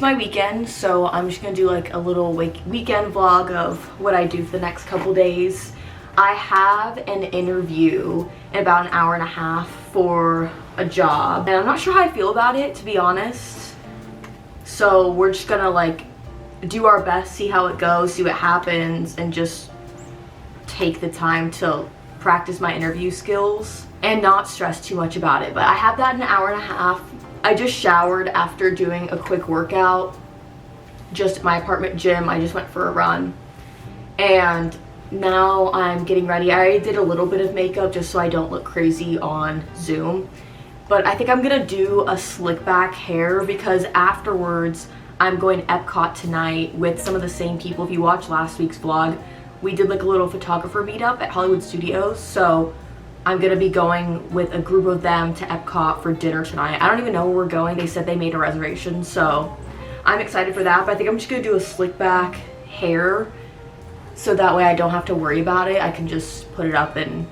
my weekend, so I'm just gonna do like a little weekend vlog of what I do for the next couple days. I have an interview in about an hour and a half for a job, and I'm not sure how I feel about it, to be honest. So we're just gonna like do our best, see how it goes, see what happens, and just take the time to practice my interview skills and not stress too much about it. But I have that in an hour and a half. I just showered after doing a quick workout just at my apartment gym. I just went for a run, and now I'm getting ready. I already did a little bit of makeup just so I don't look crazy on Zoom, but I think I'm gonna do a slick back hair because afterwards I'm going to Epcot tonight with some of the same people. If you watched last week's vlog, we did like a little photographer meetup at Hollywood Studios, so I'm gonna be going with a group of them to Epcot for dinner tonight. I don't even know where we're going. They said they made a reservation, so I'm excited for that. But I think I'm just gonna do a slick back hair so that way I don't have to worry about it. I can just put it up and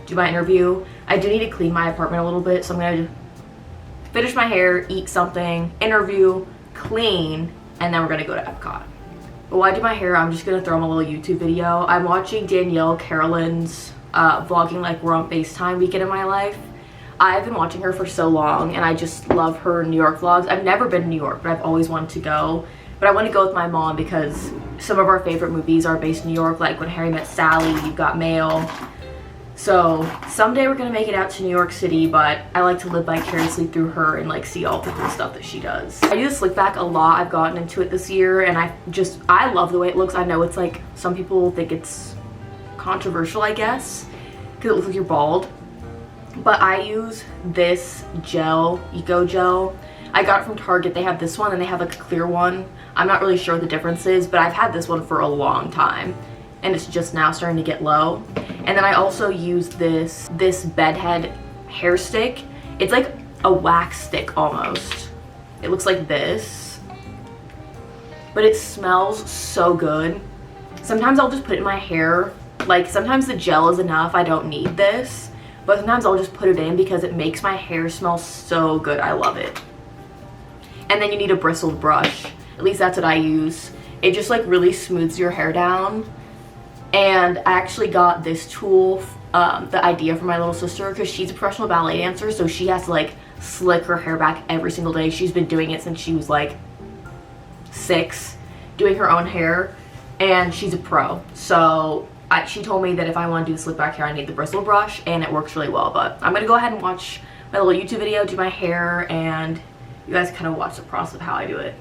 do my interview. I do need to clean my apartment a little bit, so I'm gonna finish my hair, eat something, interview, clean, and then we're gonna go to Epcot. But while I do my hair, I'm just gonna throw on a little YouTube video. I'm watching Danielle Carolyn's vlogging like we're on FaceTime weekend in my life. I've been watching her for so long, and I just love her New York vlogs. I've never been to New York, but I've always wanted to go. But I want to go with my mom because some of our favorite movies are based in New York, like When Harry Met Sally, You've Got Mail. So someday we're gonna make it out to New York City, but I like to live vicariously through her and like see all the cool stuff that she does. I do the slick back a lot. I've gotten into it this year, and I love the way it looks. I know it's like some people think it's controversial, I guess, because it looks like you're bald, but I use this gel, Eco Gel. I got it from Target. They have this one and they have like a clear one. I'm not really sure what the difference is, but I've had this one for a long time and it's just now starting to get low. And then I also use this bedhead hair stick. It's like a wax stick almost. It looks like this, but it smells so good. Sometimes I'll just put it in my hair. Like sometimes the gel is enough, I don't need this, but sometimes I'll just put it in because it makes my hair smell so good. I love it. And then you need a bristled brush. At least that's what I use. It just like really smooths your hair down. And I actually got this tool, the idea from my little sister, because she's a professional ballet dancer, so she has to like slick her hair back every single day. She's been doing it since she was like 6, doing her own hair, and she's a pro. So she told me that if I want to do the slick back hair, I need the bristle brush, and it works really well. But I'm gonna go ahead and watch my little YouTube video, do my hair, and you guys kind of watch the process of how I do it.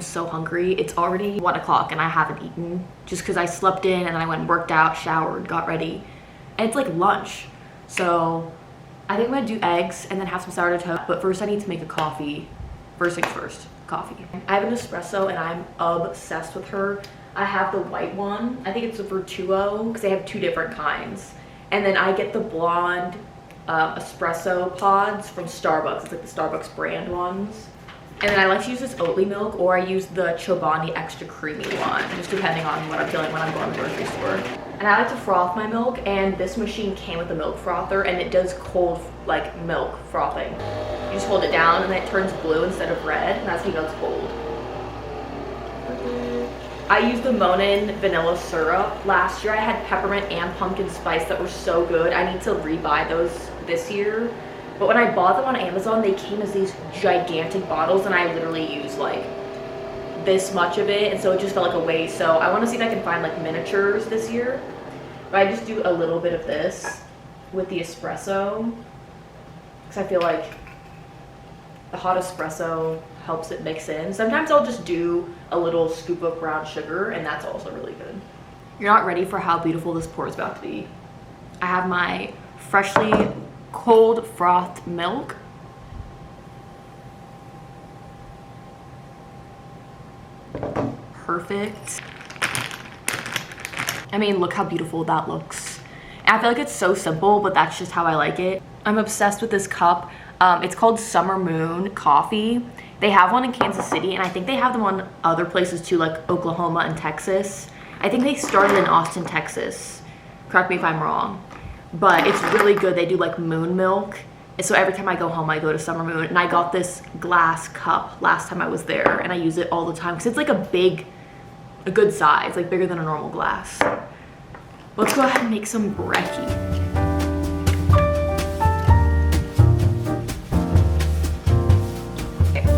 So hungry. It's already 1 o'clock and I haven't eaten just because I slept in and then I went and worked out, showered, got ready, and it's like lunch. So I think I'm gonna do eggs and then have some sourdough toast, but first I need to make a coffee. First things first, coffee. I have an espresso and I'm obsessed with her. I have the white one. I think it's the Vertuo because they have 2 different kinds, and then I get the blonde espresso pods from Starbucks. It's like the Starbucks brand ones. And then I like to use this Oatly milk, or I use the Chobani extra creamy one, just depending on what I'm feeling when I'm going to the grocery store. And I like to froth my milk, and this machine came with a milk frother, and it does cold like milk frothing. You just hold it down and then it turns blue instead of red, and that's how you know it's cold. I used the Monin vanilla syrup. Last year I had peppermint and pumpkin spice that were so good. I need to rebuy those this year. But when I bought them on Amazon, they came as these gigantic bottles, and I literally used like this much of it, and so it just felt like a waste. So I want to see if I can find like miniatures this year. But I just do a little bit of this with the espresso because I feel like the hot espresso helps it mix in. Sometimes I'll just do a little scoop of brown sugar, and that's also really good. You're not ready for how beautiful this pour is about to be. I have my freshly cold frothed milk. Perfect. I mean, look how beautiful that looks. And I feel like it's so simple, but that's just how I like it. I'm obsessed with this cup. It's called Summer Moon Coffee. They have one in Kansas City, and I think they have them on other places too, like Oklahoma and Texas. I think they started in Austin, Texas. Correct me if I'm wrong. But it's really good. They do like moon milk. And so every time I go home, I go to Summer Moon. And I got this glass cup last time I was there, and I use it all the time because it's like a good size, like bigger than a normal glass. Let's go ahead and make some brekkie.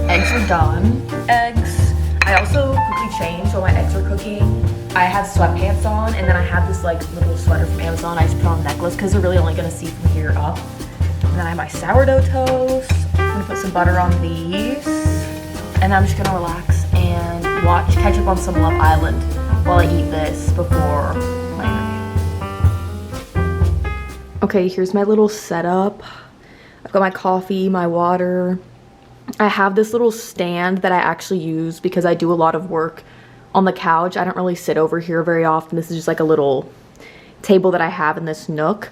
Eggs are done. Eggs. I also quickly changed while my eggs are cooking. I have sweatpants on, and then I have this like little sweater from Amazon. I just put on a necklace because they're really only gonna see from here up. And then I have my sourdough toast. I'm gonna put some butter on these. And I'm just gonna relax and catch up on some Love Island while I eat this before my interview. Okay, here's my little setup. I've got my coffee, my water. I have this little stand that I actually use because I do a lot of work on the couch. I don't really sit over here very often. This is just like a little table that I have in this nook.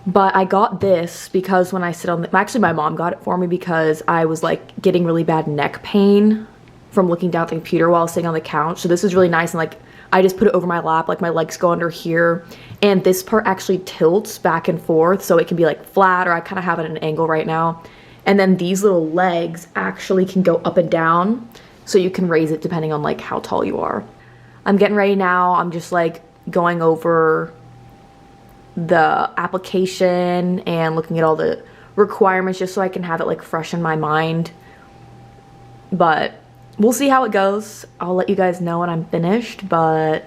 But I got this because when I sit on actually my mom got it for me because I was like getting really bad neck pain from looking down at the computer while sitting on the couch. So this is really nice, and like I just put it over my lap, like my legs go under here, and this part actually tilts back and forth so it can be like flat, or I kind of have it at an angle right now. And then these little legs actually can go up and down, so you can raise it depending on like how tall you are. I'm getting ready now. I'm just like going over the application and looking at all the requirements just so I can have it like fresh in my mind. But we'll see how it goes. I'll let you guys know when I'm finished, but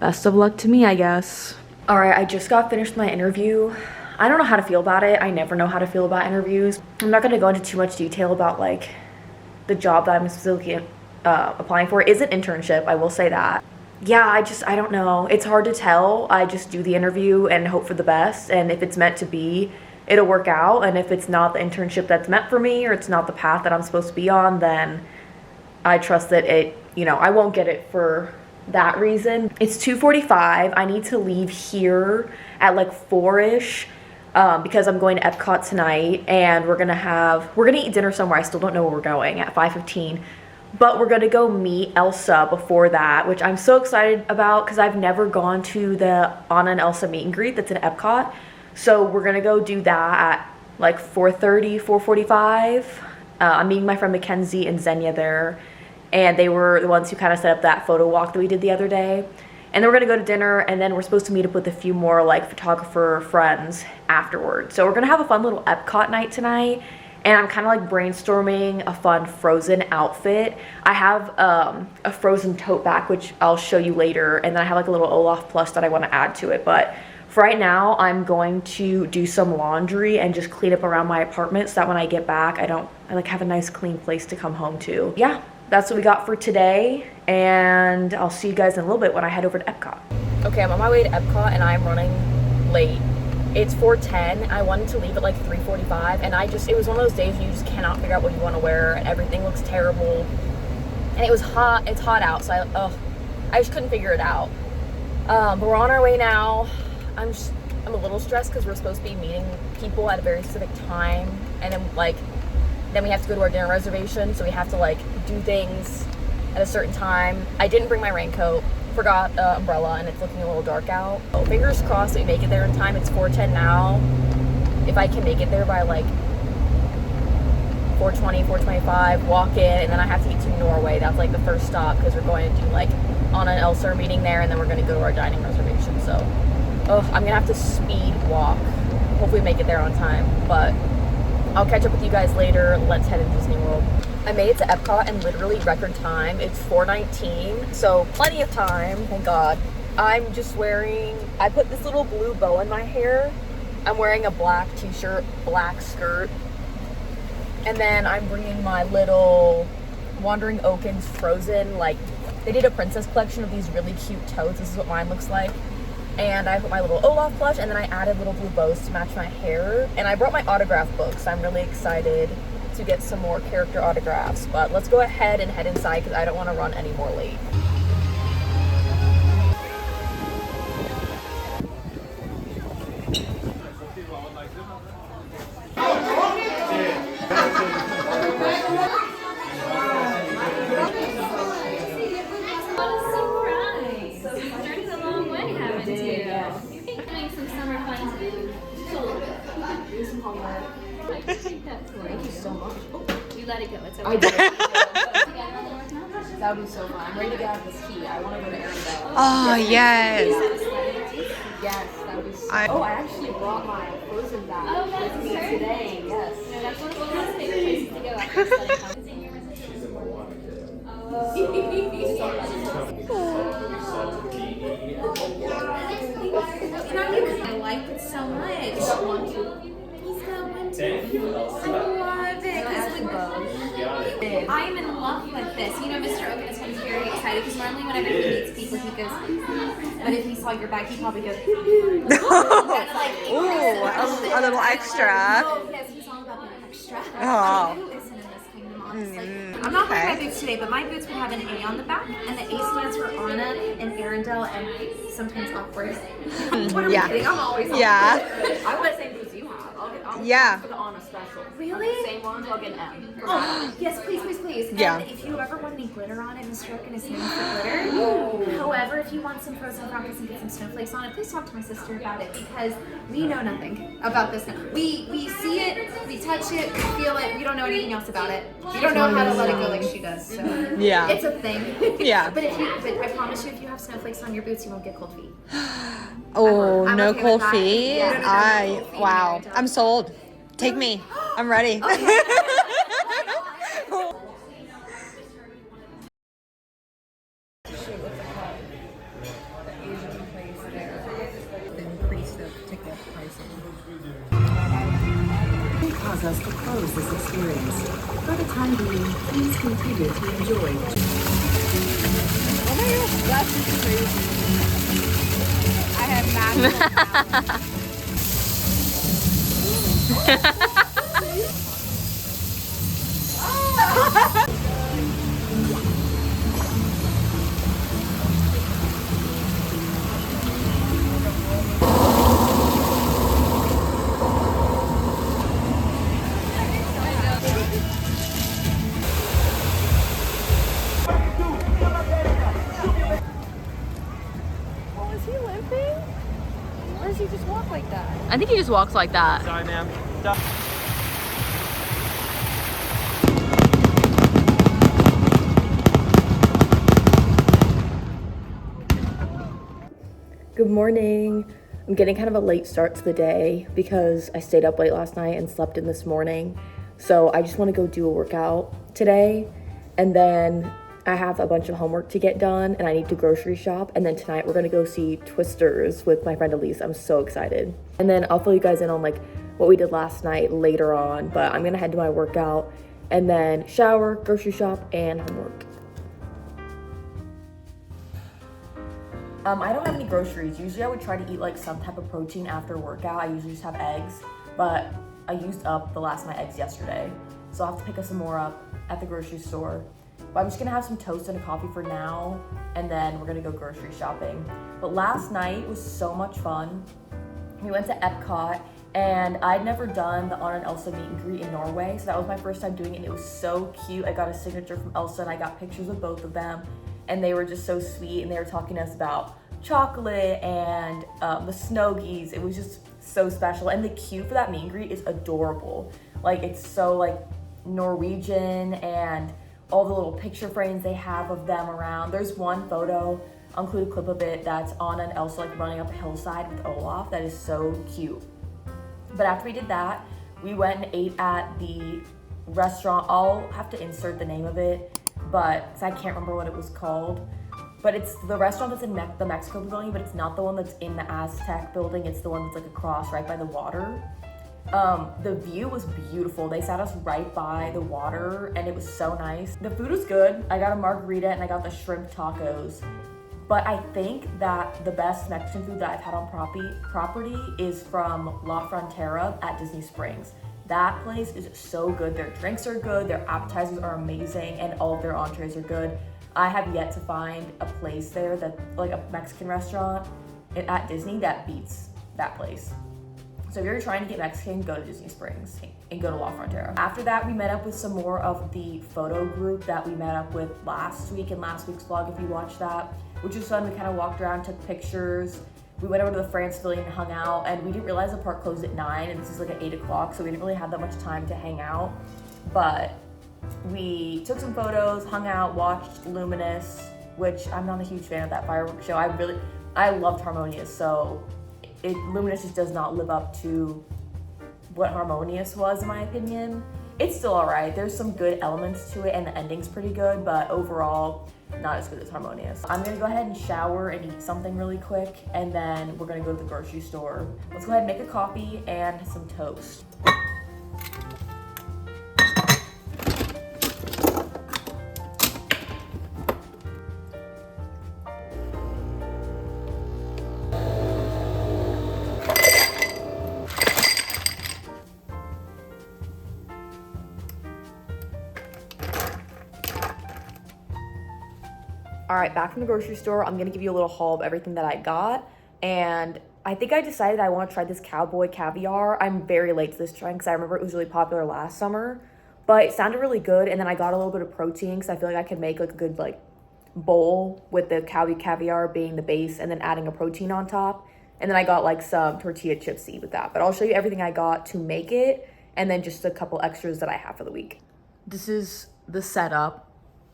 best of luck to me, I guess. All right, I just got finished my interview. I don't know how to feel about it. I never know how to feel about interviews. I'm not gonna go into too much detail about like the job that I'm specifically applying for. It is an internship, I will say that. Yeah, I don't know. It's hard to tell. I just do the interview and hope for the best. And if it's meant to be, it'll work out. And if it's not the internship that's meant for me, or it's not the path that I'm supposed to be on, then I trust that I won't get it for that reason. It's 2:45. I need to leave here at like 4-ish because I'm going to Epcot tonight, and we're gonna eat dinner somewhere. I still don't know where we're going at 5:15. But we're gonna go meet Elsa before that, which I'm so excited about because I've never gone to the Anna and Elsa meet and greet that's in Epcot. So we're gonna go do that at like 4:30, 4:45. I'm meeting my friend Mackenzie and Xenia there, and they were the ones who kind of set up that photo walk that we did the other day. And then we're gonna go to dinner, and then we're supposed to meet up with a few more like photographer friends afterwards. So we're gonna have a fun little Epcot night tonight. And I'm kind of like brainstorming a fun Frozen outfit. I have a Frozen tote bag, which I'll show you later. And then I have like a little Olaf plush that I want to add to it. But for right now, I'm going to do some laundry and just clean up around my apartment so that when I get back, I like have a nice clean place to come home to. Yeah, that's what we got for today. And I'll see you guys in a little bit when I head over to Epcot. Okay, I'm on my way to Epcot and I'm running late. It's 4:10. I wanted to leave at like 3:45, and it was one of those days you just cannot figure out what you want to wear, and everything looks terrible. And it was hot. It's hot out, so I just couldn't figure it out. But we're on our way now. I'm a little stressed because we're supposed to be meeting people at a very specific time, and then we have to go to our dinner reservation, so we have to like do things at a certain time. I didn't bring my raincoat. Forgot umbrella, and it's looking a little dark out. So fingers crossed that we make it there in time. It's 4:10 now. If I can make it there by like 4:20, 4:25, walk in, and then I have to get to Norway. That's like the first stop because we're going to do like Anna and Elsa are meeting there, and then we're going to go to our dining reservation. So I'm gonna have to speed walk. Hopefully make it there on time, but I'll catch up with you guys later. Let's head into Disney World. I made it to Epcot in literally record time. It's 4:19, so plenty of time, thank God. I put this little blue bow in my hair. I'm wearing a black t-shirt, black skirt, And then I'm bringing my little Wandering Oaken's frozen, like, they did a princess collection of these really cute totes. This is what mine looks like. And I put my little Olaf plush, and then I added little blue bows to match my hair. And I brought my autograph book, so I'm really excited to get some more character autographs. But let's go ahead and head inside because I don't want to run any more late. Thank you so much. You let it go. It's okay. I did. That would be so fun. I'm ready to get out of this heat. I want to go to Arendelle. Oh, yes. Yes, that would be so I actually brought my frozen bag with me today. Yes. No, that's one of the most favorite places to go after studying housing. I like it so much. He's got one too. I love it. I'm in love with this. You know, Mr. Oaken is going to be very excited because normally whenever he meets people, he goes, but if he saw your bag, he probably goes, that's like, ooh, a little extra. Oh, yes, he's all about being extra. Oh. Who isn't in this kingdom, honestly? I'm not wearing my boots today, but my boots would have an A on the back, and the A stands for Anna and Arendelle, and sometimes awkward. What are we kidding? I'm always awkward. Yeah. I want the same boots you have. I'll Yeah. for the Anna special. Really? The same ones, I'll get an M. Oh, yes, please, please, please. Yeah. And if you ever want any glitter on it, Mr. Oaken is known for glitter. However, if you want some frozen rockets and get some snowflakes on it, please talk to my sister about it because we know nothing about this. We see it, we touch it, we feel it, we don't know anything else about it. We don't know how to let it go like she does. So Yeah. it's a thing. Yeah. But I promise you, if you have snowflakes on your boots, you won't get cold feet. Oh, I'm no okay with cold that. feet. Yeah, no cold feet. Wow. I'm sold. Take me. I'm ready. Increase the ticket pricing. Cause us to close this experience. For the time being, please continue to enjoy. Oh my gosh, that's crazy. I have Madeline. I think he just walks like that. Sorry, ma'am. Good morning. I'm getting kind of a late start to the day because I stayed up late last night and slept in this morning. So I just want to go do a workout today. And then I have a bunch of homework to get done and I need to grocery shop. And then tonight we're going to go see Twisters with my friend Elise. I'm so excited. And then I'll fill you guys in on like what we did last night later on. But I'm going to head to my workout and then shower, grocery shop, and homework. I don't have any groceries. Usually I would try to eat like some type of protein after workout. I usually just have eggs, but I used up the last of my eggs yesterday. So I'll have to pick up some more up at the grocery store. But I'm just gonna have some toast and a coffee for now, and then we're gonna go grocery shopping. But last night was so much fun. We went to Epcot, and I'd never done the Anna and Elsa meet and greet in Norway, so that was my first time doing it, and it was so cute. I got a signature from Elsa, and I got pictures of both of them. And they were just so sweet, and they were talking to us about chocolate and the Snowgies. It was just so special, and the queue for that meet and greet is adorable. Like, it's so like Norwegian, and all the little picture frames they have of them around. There's one photo, I'll include a clip of it, that's Anna and Elsa like running up a hillside with Olaf. That is so cute. But after we did that, we went and ate at the restaurant. I'll have to insert the name of it, but I can't remember what it was called. But it's the restaurant that's in the Mexico Pavilion, but it's not the one that's in the Aztec building. It's the one that's like across right by the water. The view was beautiful. They sat us right by the water and it was so nice. The food was good. I got a margarita and I got the shrimp tacos. But I think that the best Mexican food that I've had on property is from La Frontera at Disney Springs. That place is so good. Their drinks are good, their appetizers are amazing, and all of their entrees are good. I have yet to find a place there that, like a Mexican restaurant at Disney that beats that place. So if you're trying to get Mexican, go to Disney Springs and go to La Frontera. After that, we met up with some more of the photo group that we met up with last week in last week's vlog, if you watched that, which was fun. We kind of walked around, took pictures. We went over to the France Pavilion and hung out, and we didn't realize the park closed at 9, and this is like at 8 o'clock, so we didn't really have that much time to hang out. But we took some photos, hung out, watched Luminous, which I'm not a huge fan of that fireworks show. I loved Harmonious, so Luminous just does not live up to what Harmonious was, in my opinion. It's still alright. There's some good elements to it, and the ending's pretty good, but overall, not as good as Harmonious. I'm gonna go ahead and shower and eat something really quick, and then we're gonna go to the grocery store. Let's go ahead and make a coffee and some toast. All right, back from the grocery store. I'm gonna give you a little haul of everything that I got. And I think I decided I wanna try this cowboy caviar. I'm very late to this trend because I remember it was really popular last summer, but it sounded really good. And then I got a little bit of protein because I feel like I could make like a good like bowl with the cowboy caviar being the base and then adding a protein on top. And then I got like some tortilla chips to eat with that. But I'll show you everything I got to make it and then just a couple extras that I have for the week. This is the setup.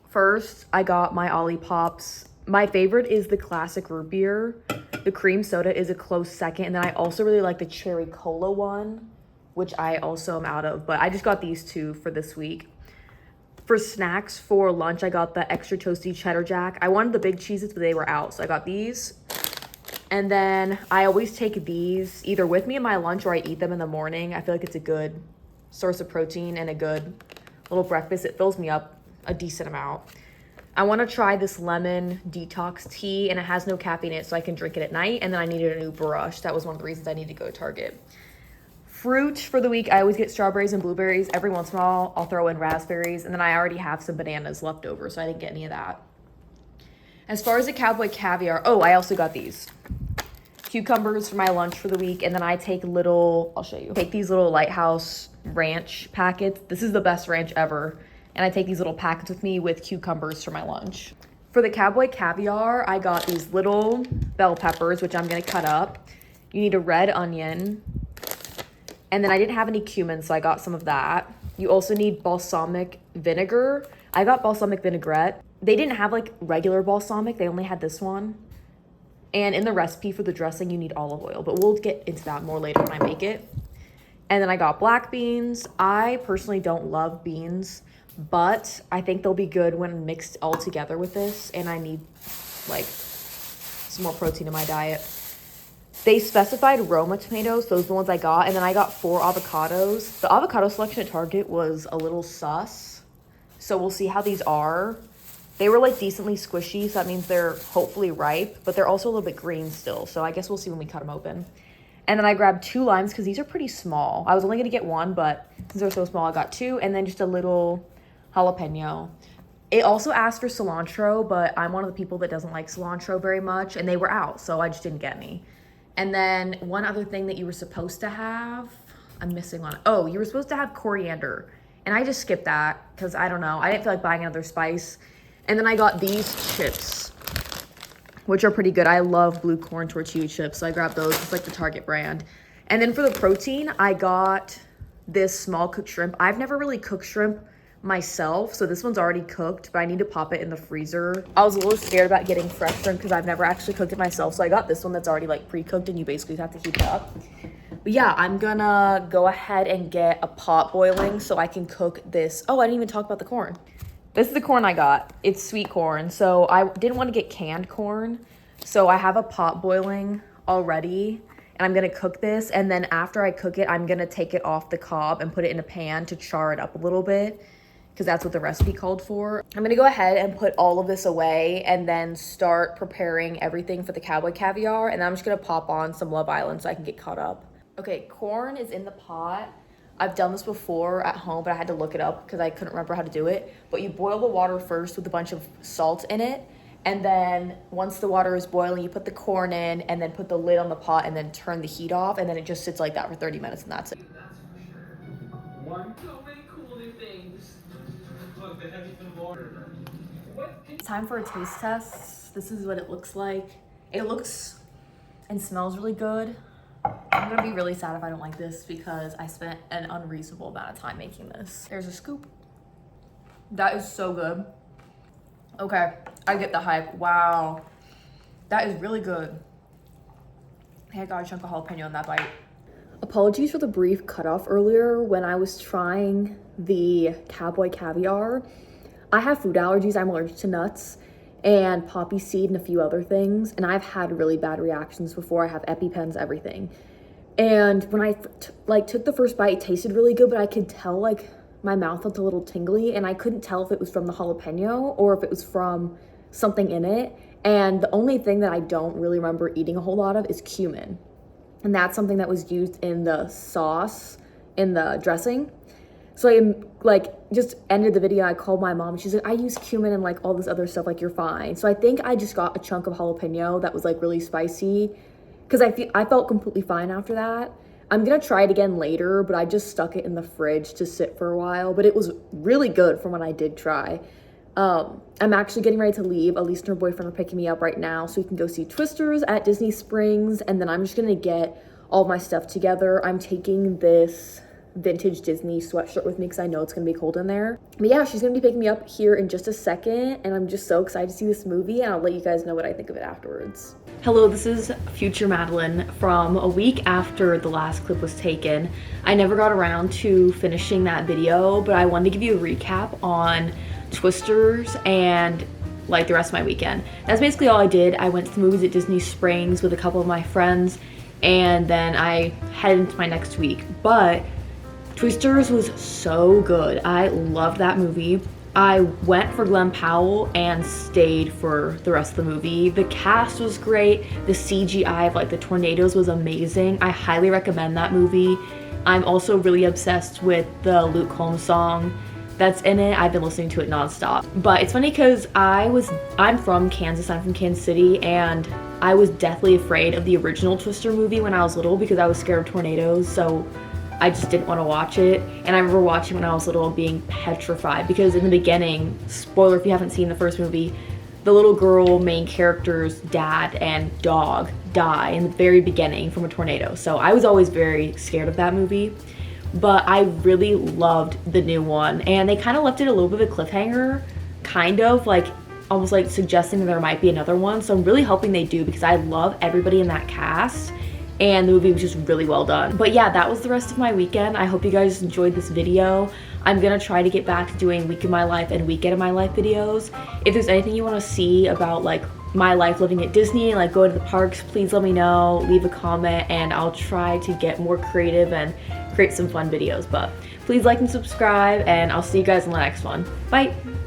First, I got my Olippops. My favorite is the classic root beer. The cream soda is a close second. And then I also really like the cherry cola one, which I also am out of. But I just got these two for this week. For snacks for lunch, I got the extra toasty cheddar jack. I wanted the big cheeses, but they were out. So I got these. And then I always take these either with me in my lunch or I eat them in the morning. I feel like it's a good source of protein and a good little breakfast. It fills me up a decent amount. I want to try this lemon detox tea, and it has no caffeine in it, so I can drink it at night. And then I needed a new brush. That was one of the reasons I need to go to Target. Fruit for the week, I always get strawberries and blueberries. Every once in a while, I'll throw in raspberries, and then I already have some bananas left over, so I didn't get any of that. As far as the cowboy caviar, oh, I also got these cucumbers for my lunch for the week, and then I take little, I'll show you, take these little Lighthouse ranch packets. This is the best ranch ever. And I take these little packets with me with cucumbers for my lunch. For the cowboy caviar, I got these little bell peppers, which I'm gonna cut up. You need a red onion. And then I didn't have any cumin, so I got some of that. You also need balsamic vinegar. I got balsamic vinaigrette. They didn't have like regular balsamic, they only had this one. And in the recipe for the dressing, you need olive oil, but we'll get into that more later when I make it. And then I got black beans. I personally don't love beans, but I think they'll be good when mixed all together with this, and I need like some more protein in my diet. They specified Roma tomatoes, those are the ones I got, and then I got 4 avocados. The avocado selection at Target was a little sus, so we'll see how these are. They were like decently squishy, so that means they're hopefully ripe, but they're also a little bit green still, so I guess we'll see when we cut them open. And then I grabbed 2 limes because these are pretty small. I was only gonna get 1, but since they're so small, I got 2, and then just a little jalapeno. It also asked for cilantro, but I'm one of the people that doesn't like cilantro very much, and they were out, so I just didn't get any. And then one other thing that you were supposed to have, I'm missing one. Oh, you were supposed to have coriander, and I just skipped that because I don't know. I didn't feel like buying another spice. And then I got these chips, which are pretty good. I love blue corn tortilla chips, so I grabbed those. It's like the Target brand. And then for the protein, I got this small cooked shrimp. I've never really cooked shrimp myself, so this one's already cooked, but I need to pop it in the freezer. I was a little scared about getting fresh shrimp because I've never actually cooked it myself, so I got this one that's already like pre-cooked and you basically have to heat it up. But yeah, I'm gonna go ahead and get a pot boiling so I can cook this. Oh, I didn't even talk about the corn. This is the corn I got. It's sweet corn, so I didn't want to get canned corn, so I have a pot boiling already. And I'm gonna cook this, and then after I cook it, I'm gonna take it off the cob and put it in a pan to char it up a little bit, because that's what the recipe called for. I'm gonna go ahead and put all of this away and then start preparing everything for the cowboy caviar, and then I'm just gonna pop on some Love Island so I can get caught up. Okay, corn is in the pot. I've done this before at home, but I had to look it up because I couldn't remember how to do it. But you boil the water first with a bunch of salt in it, and then once the water is boiling, you put the corn in and then put the lid on the pot and then turn the heat off, and then it just sits like that for 30 minutes and that's it. That's for sure. One. So many cool new things. Look, the heavy fin water. It's time for a taste test. This is what it looks like. It looks and smells really good. I'm gonna be really sad if I don't like this because I spent an unreasonable amount of time making this. There's a scoop. That is so good. Okay, I get the hype. Wow, that is really good. Hey, I got a chunk of jalapeno in that bite. Apologies for the brief cutoff earlier when I was trying the cowboy caviar. I have food allergies. I'm allergic to nuts and poppy seed and a few other things, and I've had really bad reactions before. I have EpiPens, everything. And when I took the first bite, it tasted really good, but I could tell like my mouth felt a little tingly, and I couldn't tell if it was from the jalapeno or if it was from something in it. And the only thing that I don't really remember eating a whole lot of is cumin, and that's something that was used in the sauce, in the dressing. So I just ended the video. I called my mom. She's like, I use cumin and like all this other stuff, like you're fine. So I think I just got a chunk of jalapeno that was like really spicy, because I felt completely fine after that. I'm gonna try it again later, but I just stuck it in the fridge to sit for a while, but it was really good from what I did try. I'm actually getting ready to leave. Elise and her boyfriend are picking me up right now so we can go see Twisters at Disney Springs, and then I'm just gonna get all my stuff together. I'm taking this vintage Disney sweatshirt with me because I know it's gonna be cold in there. But yeah, she's gonna be picking me up here in just a second, and I'm just so excited to see this movie, and I'll let you guys know what I think of it afterwards. Hello, this is future Madeline from a week after the last clip was taken. I never got around to finishing that video, but I wanted to give you a recap on Twisters and like the rest of my weekend. That's basically all I did. I went to the movies at Disney Springs with a couple of my friends, and then I headed into my next week. But Twisters was so good. I loved that movie. I went for Glen Powell and stayed for the rest of the movie. The cast was great. The CGI of like the tornadoes was amazing. I highly recommend that movie. I'm also really obsessed with the Luke Combs song that's in it. I've been listening to it nonstop. But it's funny because I'm from Kansas. I'm from Kansas City, and I was deathly afraid of the original Twister movie when I was little because I was scared of tornadoes. So I just didn't want to watch it. And I remember watching when I was little and being petrified because in the beginning, spoiler if you haven't seen the first movie, the little girl main character's dad and dog die in the very beginning from a tornado. So I was always very scared of that movie. But I really loved the new one, and they kind of left it a little bit of a cliffhanger, kind of like almost like suggesting that there might be another one. So I'm really hoping they do because I love everybody in that cast, and the movie was just really well done. But yeah, that was the rest of my weekend. I hope you guys enjoyed this video. I'm gonna try to get back to doing week of my life and weekend of my life videos. If there's anything you want to see about like my life living at Disney, like going to the parks, please let me know, leave a comment, and I'll try to get more creative and create some fun videos. But please like and subscribe, and I'll see you guys in the next one. Bye.